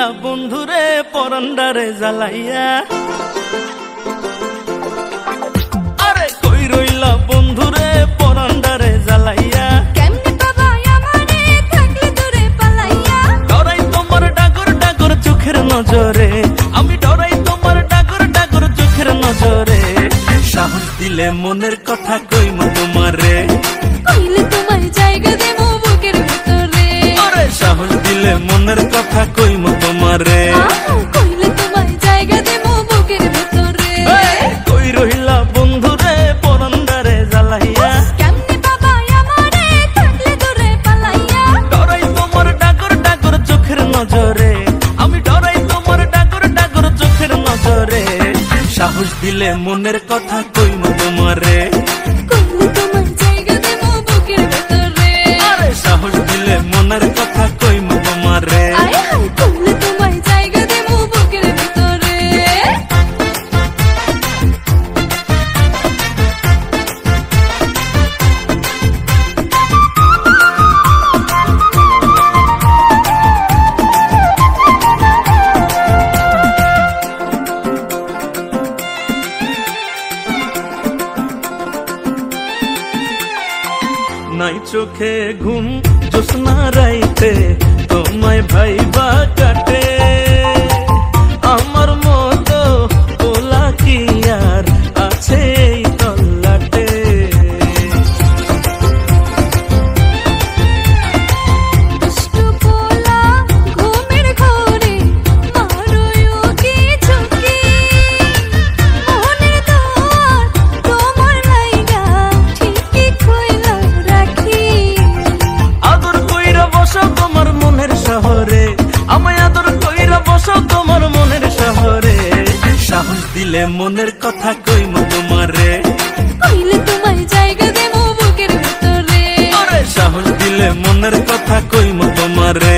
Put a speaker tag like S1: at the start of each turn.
S1: রইলা বন্ধুরে পরান্ডারে জ্বালাইয়া, আরে কই রইলা বন্ধুরে পরান্ডারে জ্বালাইয়া,
S2: কেমনে বাবা আমারে থাকলে দূরে পালাইয়া,
S1: ডরাই তোমার ডাগর ডাগর চোখের নজরে, আমি ডরাই তোমার ডাগর ডাগর চোখের নজরে। সাহস দিলে মনের কথা কইমু তোমারে,
S2: কইলে তোমায় জায়গা দেবো বুকের ভিতরে।
S1: আরে সাহস দিলে মনের কথা কইমু তোমারে,
S2: কইলে তোমায় জায়গা দেবো বুকের ভিতরে।
S1: কই রইলা বন্ধুরে পরান্ডারে জ্বালাইয়া,
S2: কেমনে বাবা আমারে থাকলে দূরে পালাইয়া,
S1: ডরাই তোমার ডাগর ডাগর চোখের নজরে, আমি ডরাই তোমার ডাগর ডাগর চোখের নজরে। সাহস দিলে মনের কথা কইমু তোমারে,
S2: কইলে তোমায় জায়গা দেবো বুকের ভিতরে।
S1: আরে সাহস দিলে মনের কথা কইমু তোমারে।
S2: আয় হায় কইলে তোমায় জায়গা দেবো বুকের ভিতরে।
S1: নাই চোখে ঘুম জোছনা রাইতে তোমায় ভাইবা কাটে, আমার মতো ওলা কি আর আছে এই তল্লাটে।
S2: দুষ্টু পোলা ঘুমের ঘোরে মারোয় কি ঝুঁকি, মনের দোয়ার তোমার লাইগা ঠিকই কইলা রাখি।
S1: আদর কইরা বসো তোমার মনের শহরে, আমায় আদর কইরা বসো তোমার মনের শহরে। সাহস দিলে মনের কথা কইমু তোমারে,
S2: কইলে তোমায় জায়গা দেবো বুকের ভিতরে।
S1: আরে সাহস দিলে মনের কথা কইমু তোমারে।